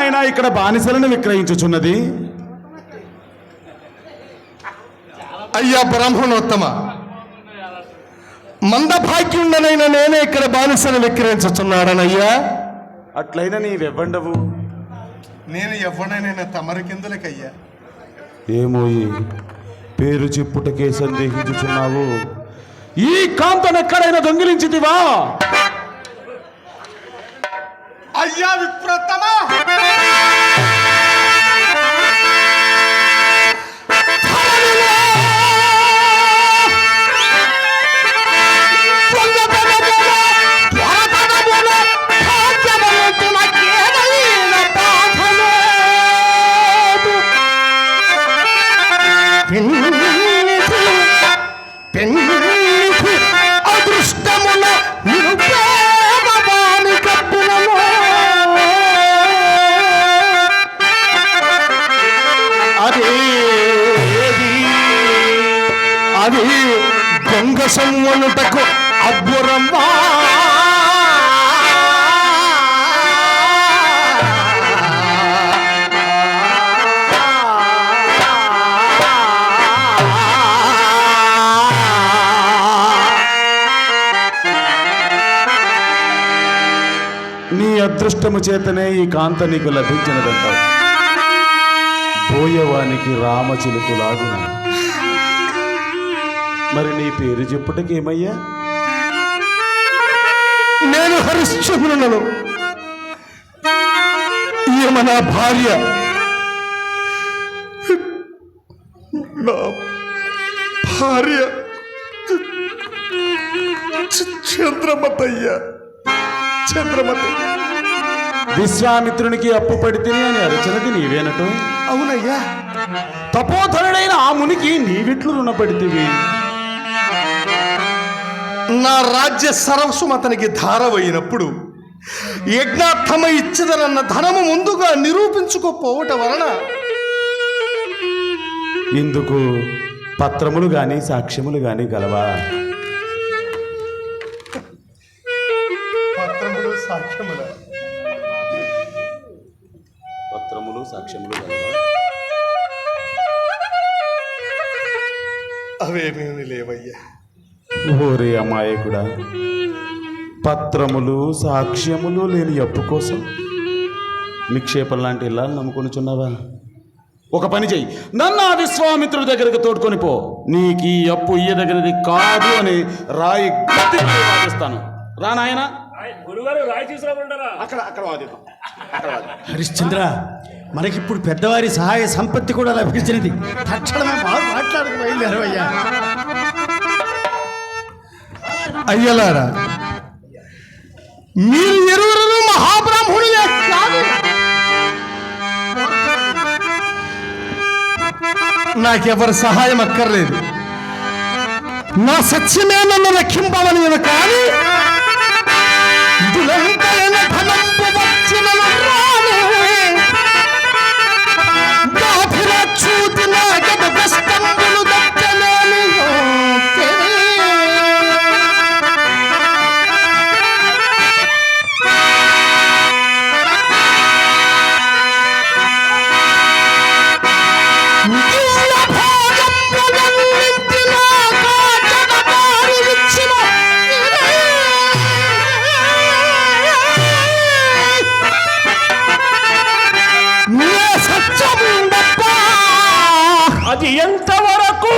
నాయన ఇక్కడ బానిసలను విక్రయించుచున్నది? అయ్యా బ్రాహ్మణోత్తమ, మందభాగ్యుండనైన నేనే ఇక్కడ బానిసను విక్రయించుచున్నాడనయ్యా. అట్లయినా నీవెవ్వండవు? నేను ఎవడనైనా తమరికిందులకయ్యా. ఏమో పేరు చెప్పుటకే సందేహించుచున్నావు. ఈ కాంతను ఎక్కడైనా దొంగిలించితివా? అయ్యా విప్రోత్తమ, అదృష్టమున నిరుపేదవాని కప్పునము అది దొంగ సొమ్మునుటకు అబ్బురమ్మా. నీ అదృష్టము చేతనే ఈ కాంత నీకు లభించినదంటావు. పోయేవానికి రామచిలుకులాగున. మరి నీ పేరు చెప్పుటకేమయ్యా? నేను హరిశ్చంద్రులను, ఈమె నా భార్య. నా భార్య చంద్రమతయ్య. చంద్రమతి విశ్వామిత్రునికి అప్పు పడితేనే అని అరచనది నీవేనటో? అవునయ్యా. తపోధనుడైన ఆ మునికి నీవిట్లు రుణపడితివి. నా రాజ్య సర్వస్వం అతనికి ధారవైనప్పుడు యజ్ఞార్థమ ఇచ్చదనన్న ధనము ముందుగా నిరూపించుకోపోవటం వలన ఇందుకు పత్రములు గాని సాక్ష్యములు గాని గలవా? పత్రములు సాక్ష్యముల పత్రములు సాక్ష్యములు గలవా? అవేమీ లేవయ్యా. ఓరే అమాయకుడా, పత్రములు సాక్ష్యములు లేని అప్పు కోసం నిక్షేపం లాంటి ఇల్లాలు నమ్ముకొనిచున్నావా? ఒక పని చెయ్యి, నన్ను ఆ విశ్వామిత్రుడి దగ్గరికి తోడుకొని పో. నీకు ఈ అప్పు ఇయ్యదగినది కాదు అని రాయి గట్టి వాదిస్తాను. రా నాయన. అక్కడ వాదిద్దాం. హరిశ్చంద్ర, మనకిప్పుడు పెద్దవారి సహాయ సంపత్తి కూడా లభించినది. తక్షణమే మాట్లాడుకు బయలుదేరవయ్యా. అయ్యలారా, మీరు ఇరువురు మహాబ్రాహ్మణులే కాదు. నాకెవరి సహాయం అక్కర్లేదు. నా సత్యమే నన్ను రక్షింపవని కానీ దులంతైన ధనంపు వచ్చిన చూతి నా గత కష్టములు దక్కలేని అది ఎంతవరకు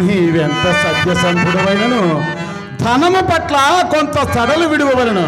నీవెంత సత్యసంధుడవైనను ధనము పట్ల కొంత సడలు విడువవలను.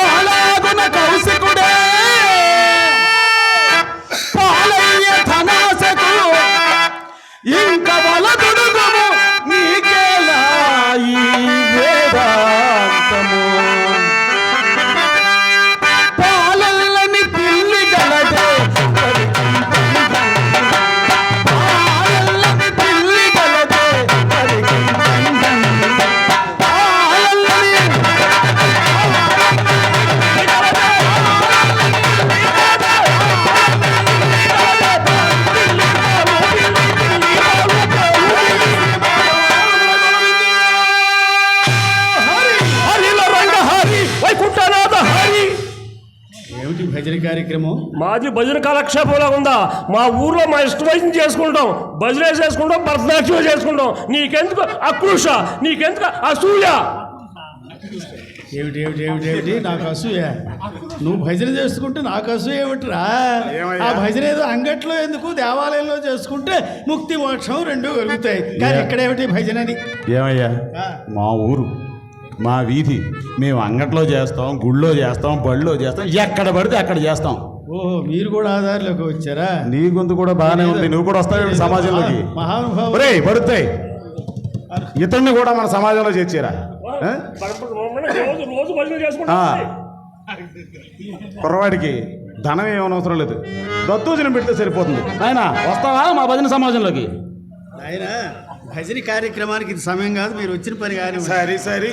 అలాగున కౌశికుడే పాలయ్య ధనాశకు ఇంక వలదుడుగుము నీకేలా ఈ వేదాంతము పాలల్లని పిల్లి గలదే పాలల్లని పిల్లి గలదే ఏమిటి భజన కార్యక్రమం? మాది భజన కాలక్షేపంలా ఉందా? మా ఊర్లో మా ఇష్టమైంది చేసుకుంటాం, భజన చేసుకుంటాం, భరతనాట్యం చేసుకుంటాం. నీకెందుకు అకృష, నీకెందుకు అసూయ? ఏమిటి ఏమిటి ఏమిటి ఏమిటి నాకు అసూయ? నువ్వు భజన చేసుకుంటే నాకు అసూయ ఏమిటిరా? ఆ భజన ఏదో అంగట్లో ఎందుకు, దేవాలయంలో చేసుకుంటే ముక్తి మోక్షం రెండూ కలుగుతాయి. కానీ ఇక్కడ ఏమిటి భజన అని? ఏమయ్యా, మా ఊరు, మా వీధి, మేము అంగట్లో చేస్తాం, గుళ్ళో చేస్తాం, బళ్ళో చేస్తాం, ఎక్కడ పడితే అక్కడ చేస్తాం. ఓహో, మీరు కూడా ఆధార్లోకి వచ్చారా? నీ గొంతు కూడా బాగానే ఉంది, నువ్వు కూడా వస్తావు సమాజంలోకి. మహానుభావు ఒరేయ్ పడుతాయి, ఇతన్ని కూడా మన సమాజంలో చేర్చారా? రోజు రోజు భజన చేసుకుంటాం. కుర్రవాడికి ధనం ఏమనవసరం లేదు, దత్తోజనం పెడితే సరిపోతుంది. ఆయన వస్తావా మా భజన సమాజంలోకి? ఆయన భజన కార్యక్రమానికి ఇది సమయం కాదు, మీరు వచ్చిన పని కానీ. సరే సరే,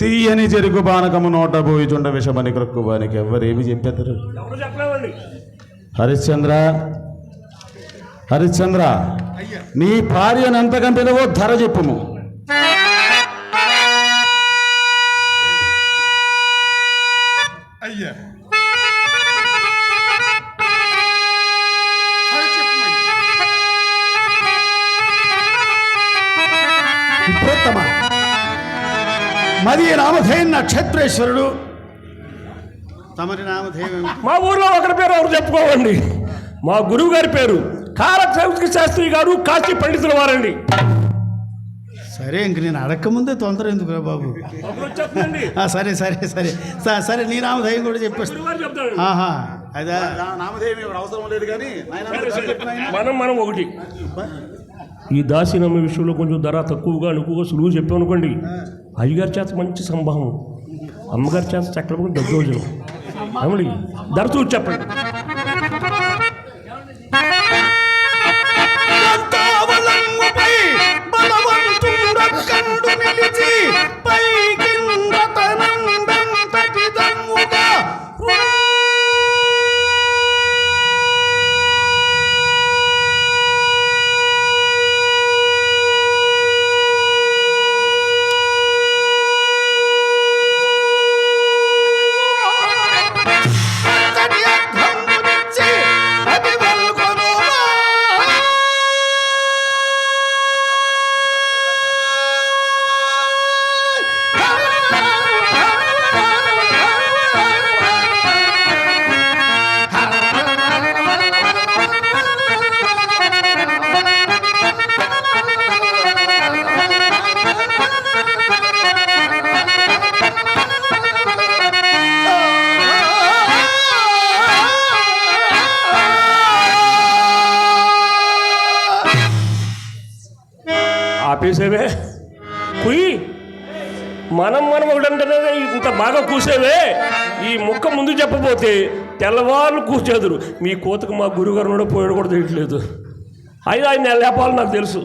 తీయని చెరుకు బానకము నోట పోయి చుండ విషమని క్రొక్కుబానికి ఎవ్వరేమి చెప్పేద్దరు. ఎవరు చెప్పలేమండి. హరిశ్చంద్ర, హరిశ్చంద్ర, నీ భార్యను ఎంత కంపెనవో ధర చెప్పుము. అయ్యా విప్రోత్తమ, మది నామధేయం నక్షత్రేశ్వరుడు. తమరి నామధేయం ఏమిటి? మా ఊర్లో ఒకరి పేరు ఎవరు చెప్పుకోవండి. మా గురువు గారి పేరు కారక శాస్త్రి గారు, కాశీ పండితుల వారండి. సరే, ఇంక నేను అడగకముందే తొందర ఎందుకురా బాబు? సరే సరే సరే సరే, నీ నామధేయం కూడా చెప్పేస్తా. ఆహా, అదా నామధేయం అవసరం లేదు కానీ మనం ఒకటి. ఈ దాసినమ్మ విషయంలో కొంచెం ధర తక్కువగా అనుకుగా సులువు చెప్పాం అనుకోండి, అయ్యగారి చేత మంచి సంభావం, అమ్మగారి చేత చక్రం దద్దోజనం. అమలి ధర చూసి చెప్పండి. ఆపేసేవే కుయ్యి, మనం ఒకటంటే ఇంత బాగా కూసేవే. ఈ ముక్క ముందు చెప్పబోతే తెల్లవాళ్ళు కూర్చేదురు. మీ కోతకు మా గురుగారు కూడా పోయాడు కూడా తెలియట్లేదు. అయినా ఆయన లేపాలి నాకు తెలుసు.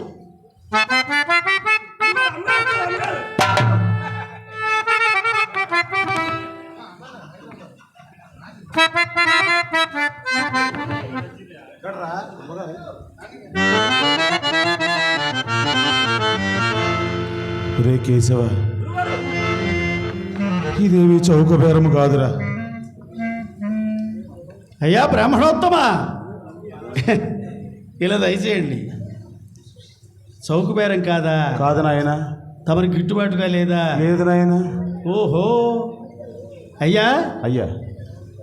రే కేశవ, ఇదేమి చౌక బేరము కాదురా. అయ్యా బ్రాహ్మణోత్తమా, ఇలా దయచేయండి. చౌక బేరం కాదా? కాదు నాయన. తమరికి గిట్టుబాటుగా లేదా? లేదు నాయన. ఓహో, అయ్యా అయ్యా,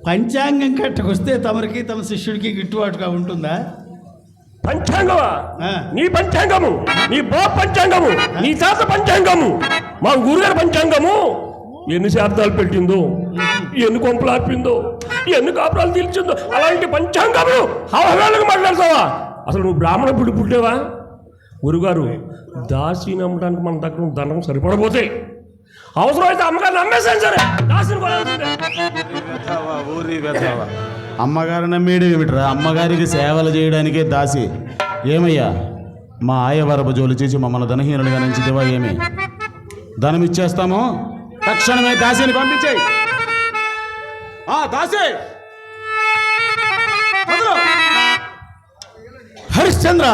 పంచాంగం కట్టకొస్తే తమరికి తమ శిష్యుడికి గిట్టుబాటుగా ఉంటుందా? పంచాంగమా? ఆ. నీ పంచాంగము, నీ బాబు పంచాంగము, నీ తాత పంచాంగము, మా గురుగారి పంచాంగము ఎన్ని శాబ్దాలు పెట్టిందో, ఎన్ని కొంపలు ఆపిందో, ఎన్ని కాపురాలు తీర్చిందో, అలాంటి పంచాంగము అవహేళనగా మాట్లాడతావా? అసలు నువ్వు బ్రాహ్మణ పుట్టి పుట్టేవా? గురుగారు దాసి నమ్మడానికి మన దగ్గర ఉన్న దండం సరిపడబోతే అవసరమైతే అమ్మగారిని నమ్మేసాను సరే దాసిని కొనాల్సిందే. ఊరి వెధవ. అమ్మగారు నమ్మేడు ఏమిట్రా? అమ్మగారికి సేవలు చేయడానికే దాసి. ఏమయ్యా మా ఆయవరపు జోలు చేసి మమ్మల్ని ధనహీనులుగా నంచిదేవా? ఏమి ధనం ఇచ్చేస్తాము, తక్షణమే దాసిని పంపించేయి. దాసి హరిశ్చంద్ర,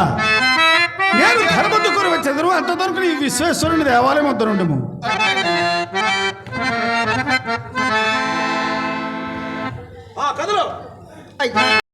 నేను ధర్మదుకుని వచ్చేదరు అంత దొరకు ఈ విశ్వేశ్వరుని దేవాలయం వద్ద నుండము. కదులు.